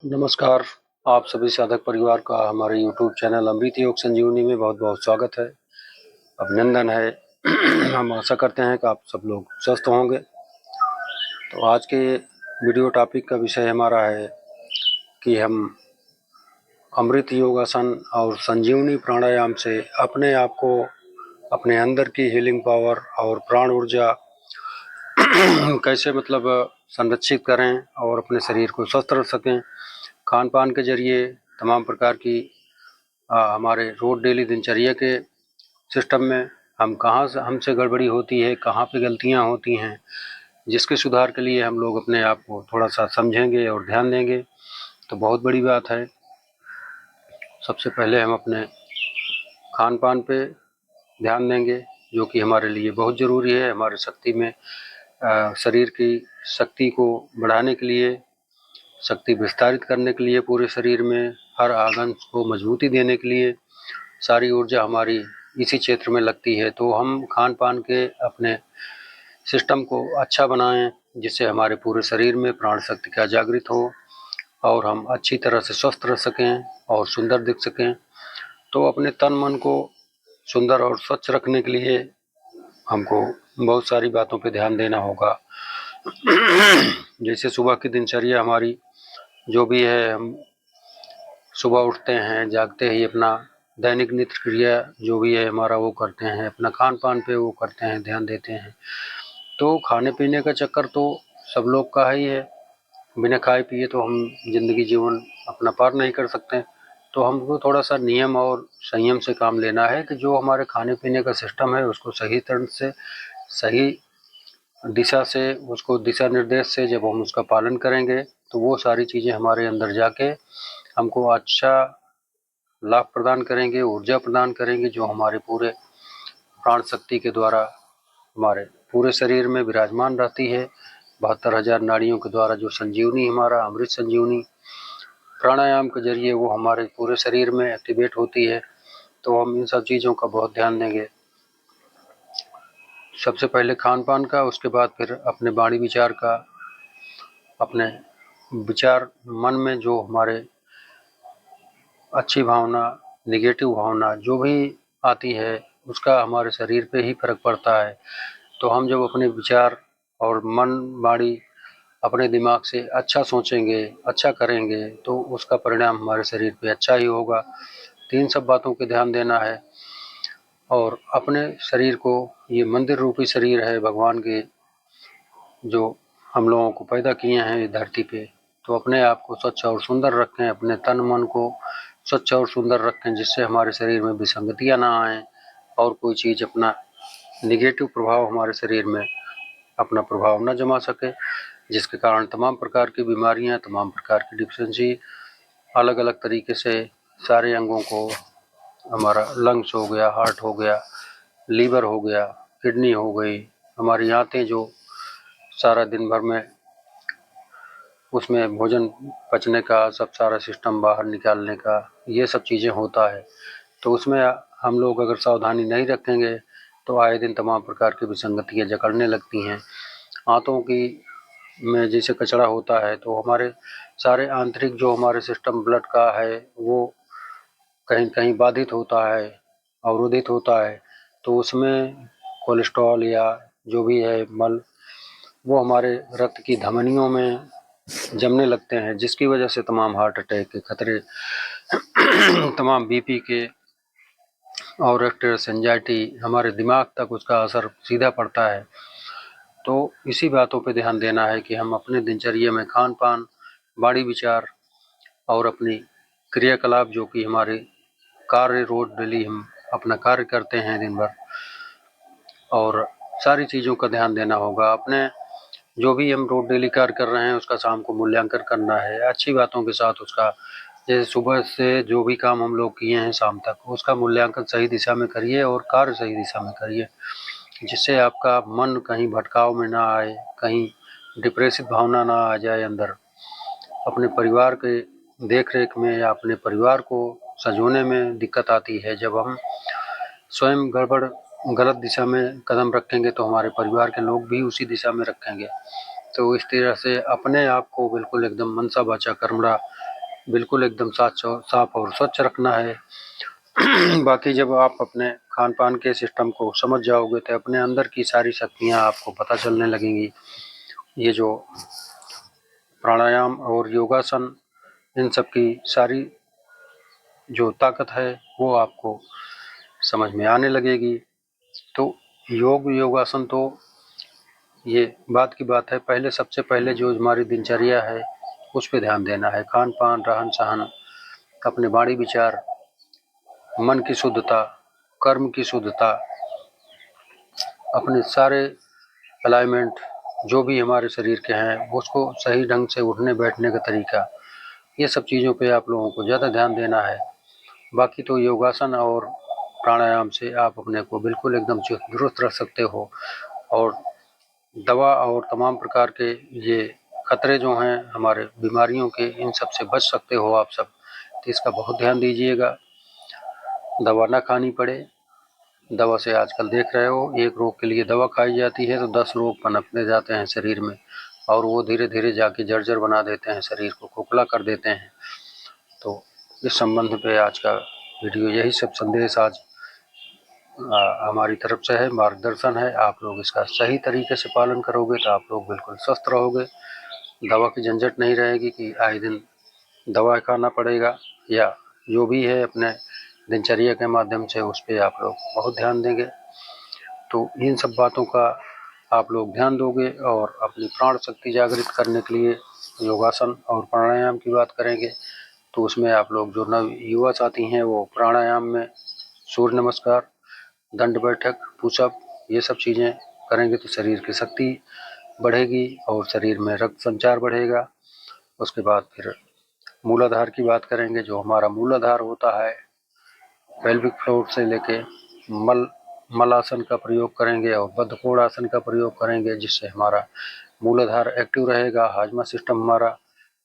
नमस्कार। आप सभी साधक परिवार का हमारे YouTube चैनल अमृत योग संजीवनी में बहुत-बहुत स्वागत है, अभिनंदन है। हम आशा करते हैं कि आप सब लोग स्वस्थ होंगे। तो आज के वीडियो टॉपिक का विषय हमारा है कि हम अमृत योगासन और संजीवनी प्राणायाम से अपने आप को, अपने अंदर की हीलिंग पावर और प्राण ऊर्जा कैसे संरक्षित करें और अपने शरीर को स्वस्थ रख सकें। खान पान के जरिए तमाम प्रकार की हमारे रोज डेली दिनचर्या के सिस्टम में हम कहाँ से हमसे गड़बड़ी होती है, कहाँ पे गलतियाँ होती हैं, जिसके सुधार के लिए हम लोग अपने आप को थोड़ा सा समझेंगे और ध्यान देंगे तो बहुत बड़ी बात है। सबसे पहले हम अपने खान पान पे ध्यान देंगे, जो कि हमारे लिए बहुत ज़रूरी है। हमारे शक्ति में शरीर की शक्ति को बढ़ाने के लिए, शक्ति विस्तारित करने के लिए, पूरे शरीर में हर आंगन को मजबूती देने के लिए सारी ऊर्जा हमारी इसी क्षेत्र में लगती है। तो हम खान पान के अपने सिस्टम को अच्छा बनाएं, जिससे हमारे पूरे शरीर में प्राण शक्ति का जागृत हो और हम अच्छी तरह से स्वस्थ रह सकें और सुंदर दिख सकें। तो अपने तन मन को सुंदर और स्वच्छ रखने के लिए हमको बहुत सारी बातों पे ध्यान देना होगा। जैसे सुबह की दिनचर्या हमारी जो भी है, हम सुबह उठते हैं, जागते ही अपना दैनिक नित्य क्रिया जो भी है हमारा वो करते हैं, अपना खान पान पे वो करते हैं, ध्यान देते हैं। तो खाने पीने का चक्कर तो सब लोग का ही है। बिना खाए पिए तो हम जिंदगी जीवन अपना पार नहीं कर सकते। तो हमको थोड़ा सा नियम और संयम से काम लेना है कि जो हमारे खाने पीने का सिस्टम है उसको सही तरह से, सही दिशा से, उसको दिशा निर्देश से जब हम उसका पालन करेंगे तो वो सारी चीज़ें हमारे अंदर जाके हमको अच्छा लाभ प्रदान करेंगे, ऊर्जा प्रदान करेंगे, जो हमारे पूरे प्राण शक्ति के द्वारा हमारे पूरे शरीर में विराजमान रहती है। 72,000 नाड़ियों के द्वारा जो संजीवनी, हमारा अमृत संजीवनी प्राणायाम के जरिए वो हमारे पूरे शरीर में एक्टिवेट होती है। तो हम इन सब चीज़ों का बहुत ध्यान देंगे। सबसे पहले खान पान का, उसके बाद फिर अपने वाणी विचार का। अपने विचार मन में जो हमारे अच्छी भावना, निगेटिव भावना जो भी आती है उसका हमारे शरीर पे ही फर्क पड़ता है। तो हम जब अपने विचार और मन वाणी अपने दिमाग से अच्छा सोचेंगे, अच्छा करेंगे, तो उसका परिणाम हमारे शरीर पे अच्छा ही होगा। तो इन सब बातों पे ध्यान देना है। और अपने शरीर को, ये मंदिर रूपी शरीर है भगवान के, जो हम लोगों को पैदा किए हैं इस धरती पे, तो अपने आप को स्वच्छ और सुंदर रखें, अपने तन मन को स्वच्छ और सुंदर रखें, जिससे हमारे शरीर में विसंगतियाँ ना आए और कोई चीज़ अपना निगेटिव प्रभाव हमारे शरीर में अपना प्रभाव न जमा सके, जिसके कारण तमाम प्रकार की बीमारियां, तमाम प्रकार की डिफिशेंसी अलग अलग तरीके से सारे अंगों को, हमारा लंग्स हो गया, हार्ट हो गया, लीवर हो गया, किडनी हो गई, हमारी आंतें जो सारा दिन भर में उसमें भोजन पचने का सब सारा सिस्टम बाहर निकालने का, ये सब चीज़ें होता है। तो उसमें हम लोग अगर सावधानी नहीं रखेंगे तो आए दिन तमाम प्रकार की विसंगतियाँ जकड़ने लगती हैं। आंतों की में जैसे कचरा होता है तो हमारे सारे आंतरिक जो हमारे सिस्टम ब्लड का है वो कहीं कहीं बाधित होता है, अवरोधित होता है। तो उसमें कोलेस्ट्रॉल या जो भी है मल, वो हमारे रक्त की धमनियों में जमने लगते हैं, जिसकी वजह से तमाम हार्ट अटैक के खतरे, तमाम बीपी के और स्ट्रेस, एंजाइटी, हमारे दिमाग तक उसका असर सीधा पड़ता है। तो इसी बातों पे ध्यान देना है कि हम अपने दिनचर्या में खान पान, वाणी विचार और अपनी क्रियाकलाप, जो कि हमारे कार्य रोज डेली हम अपना कार्य करते हैं दिन भर, और सारी चीज़ों का ध्यान देना होगा। अपने जो भी हम रोज डेली कार्य कर रहे हैं उसका शाम को मूल्यांकन करना है अच्छी बातों के साथ उसका। जैसे सुबह से जो भी काम हम लोग किए हैं शाम तक, उसका मूल्यांकन सही दिशा में करिए और कार्य सही दिशा में करिए, जिससे आपका मन कहीं भटकाव में ना आए, कहीं डिप्रेसिव भावना ना आ जाए अंदर। अपने परिवार के देख रेख में या अपने परिवार को संजोने में दिक्कत आती है। जब हम स्वयं गड़बड़ गलत दिशा में कदम रखेंगे तो हमारे परिवार के लोग भी उसी दिशा में रखेंगे। तो इस तरह से अपने आप को बिल्कुल एकदम मनसा वाचा कर्मणा बिल्कुल एकदम साफ और स्वच्छ रखना है। बाकी जब आप अपने खान पान के सिस्टम को समझ जाओगे तो अपने अंदर की सारी शक्तियाँ आपको पता चलने लगेंगी। ये जो प्राणायाम और योगासन, इन सब की सारी जो ताकत है वो आपको समझ में आने लगेगी। तो योगासन तो ये बात की बात है, पहले सबसे पहले जो हमारी दिनचर्या है उस पे ध्यान देना है। खान पान, रहन सहन, अपने वाणी विचार, मन की शुद्धता, कर्म की शुद्धता, अपने सारे अलाइनमेंट जो भी हमारे शरीर के हैं उसको सही ढंग से उठने बैठने का तरीका, ये सब चीज़ों पे आप लोगों को ज़्यादा ध्यान देना है। बाकी तो योगासन और प्राणायाम से आप अपने को बिल्कुल एकदम दुरुस्त रख सकते हो और दवा और तमाम प्रकार के ये खतरे जो हैं हमारे बीमारियों के, इन सब से बच सकते हो आप सब। तो इसका बहुत ध्यान दीजिएगा, दवा ना खानी पड़े। दवा से आजकल देख रहे हो, एक रोग के लिए दवा खाई जाती है तो 10 रोग पनपने जाते हैं शरीर में और वो धीरे धीरे जाके जर्जर बना देते हैं, शरीर को खोखला कर देते हैं। तो इस संबंध पे आज का वीडियो, यही सब संदेश आज हमारी तरफ से है, मार्गदर्शन है। आप लोग इसका सही तरीके से पालन करोगे तो आप लोग बिल्कुल स्वस्थ रहोगे। दवा की झंझट नहीं रहेगी कि आए दिन दवा खाना पड़ेगा, या जो भी है अपने दिनचर्या के माध्यम से उस पर आप लोग बहुत ध्यान देंगे। तो इन सब बातों का आप लोग ध्यान दोगे और अपनी प्राण शक्ति जागृत करने के लिए योगासन और प्राणायाम की बात करेंगे। तो उसमें आप लोग जो नव युवा साथी हैं वो प्राणायाम में सूर्य नमस्कार, दंड बैठक, पुशअप, ये सब चीज़ें करेंगे तो शरीर की शक्ति बढ़ेगी और शरीर में रक्त संचार बढ़ेगा। उसके बाद फिर मूलाधार की बात करेंगे। जो हमारा मूलाधार होता है, पेल्विक फ्लोर से लेके मलासन का प्रयोग करेंगे और बद्धकोण आसन का प्रयोग करेंगे, जिससे हमारा मूलाधार एक्टिव रहेगा। हाजमा सिस्टम हमारा,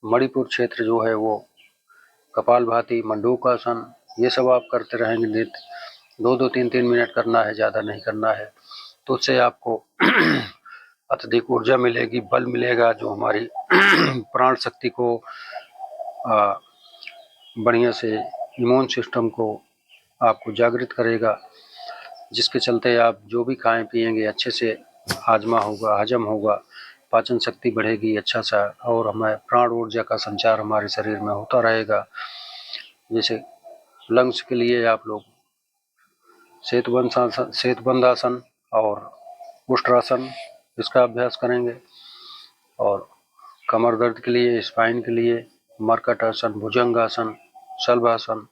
मणिपुर क्षेत्र जो है वो, कपालभाति, मंडूकासन, ये सब आप करते रहेंगे नित्य। 2-2, 3-3 मिनट करना है, ज़्यादा नहीं करना है। तो उससे आपको अत्यधिक ऊर्जा मिलेगी, बल मिलेगा, जो हमारी प्राण शक्ति को बढ़िया से, इम्यून सिस्टम को आपको जागृत करेगा, जिसके चलते आप जो भी खाएं पिएंगे अच्छे से हाजमा होगा, हजम होगा, पाचन शक्ति बढ़ेगी अच्छा सा, और हमें प्राण ऊर्जा का संचार हमारे शरीर में होता रहेगा। जैसे लंग्स के लिए आप लोग सेतुबंध आसन और उष्ट्रासन, इसका अभ्यास करेंगे। और कमर दर्द के लिए, स्पाइन के लिए मर्कट आसन, भुजंगासन, शलभासन,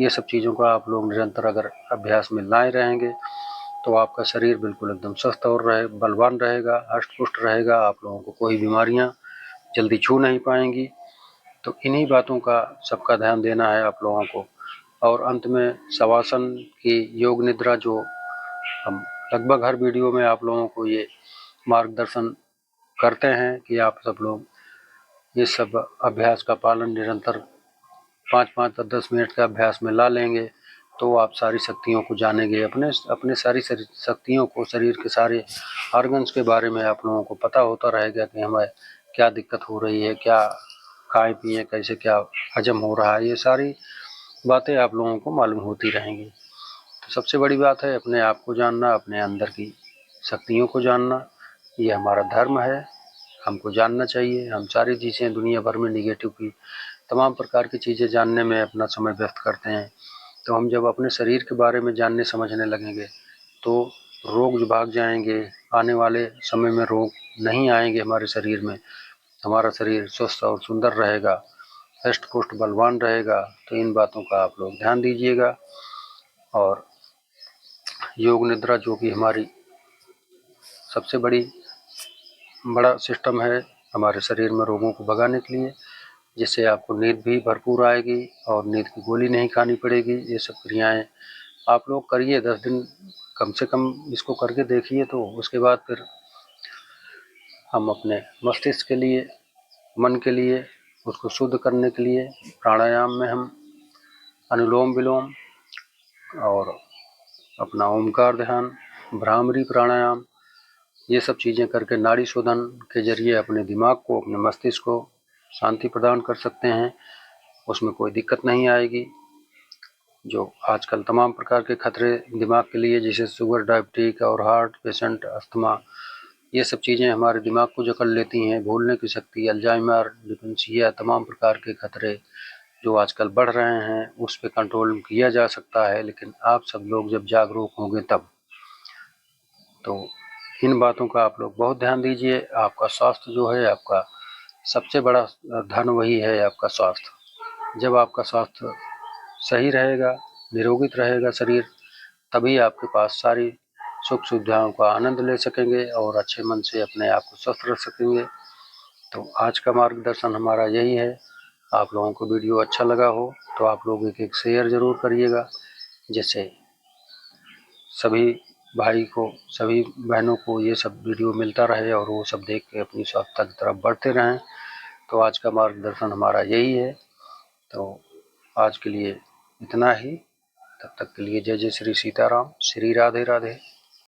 ये सब चीज़ों का आप लोग निरंतर अगर अभ्यास में लाए रहेंगे तो आपका शरीर बिल्कुल एकदम स्वस्थ और बलवान रहेगा, हष्ट पुष्ट रहेगा। आप लोगों को कोई बीमारियां जल्दी छू नहीं पाएंगी। तो इन्हीं बातों का सबका ध्यान देना है आप लोगों को। और अंत में शवासन की योग निद्रा, जो हम लगभग हर वीडियो में आप लोगों को ये मार्गदर्शन करते हैं कि आप सब लोग ये सब अभ्यास का पालन निरंतर 5-5 और 10 मिनट का अभ्यास में ला लेंगे तो आप सारी शक्तियों को जानेंगे। अपने सारी शक्तियों को, शरीर के सारे ऑर्गन्स के बारे में आप लोगों को पता होता रहेगा कि हमें क्या दिक्कत हो रही है, क्या खाएं पिए, कैसे क्या हजम हो रहा है, ये सारी बातें आप लोगों को मालूम होती रहेंगी। तो सबसे बड़ी बात है अपने आप को जानना, अपने अंदर की शक्तियों को जानना। ये हमारा धर्म है, हमको जानना चाहिए। हम सारी चीज़ें दुनिया भर में निगेटिव की तमाम प्रकार की चीज़ें जानने में अपना समय व्यस्त करते हैं। तो हम जब अपने शरीर के बारे में जानने समझने लगेंगे तो रोग भाग जाएंगे। आने वाले समय में रोग नहीं आएंगे हमारे शरीर में। हमारा शरीर स्वस्थ और सुंदर रहेगा, हष्ट पुष्ट बलवान रहेगा। तो इन बातों का आप लोग ध्यान दीजिएगा। और योग निद्रा, जो कि हमारी सबसे बड़ा सिस्टम है हमारे शरीर में रोगों को भगाने के लिए, जिससे आपको नींद भी भरपूर आएगी और नींद की गोली नहीं खानी पड़ेगी। ये सब क्रियाएं आप लोग करिए, 10 दिन कम से कम इसको करके देखिए। तो उसके बाद फिर हम अपने मस्तिष्क के लिए, मन के लिए, उसको शुद्ध करने के लिए प्राणायाम में हम अनुलोम विलोम और अपना ओमकार ध्यान, भ्रामरी प्राणायाम, ये सब चीज़ें करके नाड़ी शोधन के जरिए अपने दिमाग को, अपने मस्तिष्क को शांति प्रदान कर सकते हैं। उसमें कोई दिक्कत नहीं आएगी। जो आजकल तमाम प्रकार के खतरे दिमाग के लिए, जैसे शुगर, डायबिटीज और हार्ट पेशेंट, अस्थमा, ये सब चीज़ें हमारे दिमाग को जकड़ लेती हैं। भूलने की शक्ति, अल्जाइमर, डिमेंशिया, तमाम प्रकार के खतरे जो आजकल बढ़ रहे हैं, उस पे कंट्रोल किया जा सकता है, लेकिन आप सब लोग जब जागरूक होंगे तब। तो इन बातों का आप लोग बहुत ध्यान दीजिए। आपका स्वास्थ्य जो है, आपका सबसे बड़ा धन वही है, आपका स्वास्थ्य। जब आपका स्वास्थ्य सही रहेगा, निरोगित रहेगा शरीर, तभी आपके पास सारी सुख सुविधाओं का आनंद ले सकेंगे और अच्छे मन से अपने आप को स्वस्थ रख सकेंगे। तो आज का मार्गदर्शन हमारा यही है। आप लोगों को वीडियो अच्छा लगा हो तो आप लोग एक शेयर ज़रूर करिएगा, जिससे सभी भाई को, सभी बहनों को ये सब वीडियो मिलता रहे और वो सब देख के अपनी स्वास्थ्य की तरफ बढ़ते रहें। तो आज का मार्गदर्शन हमारा यही है। तो आज के लिए इतना ही। तब तक के लिए जय जय श्री सीताराम, श्री राधे राधे।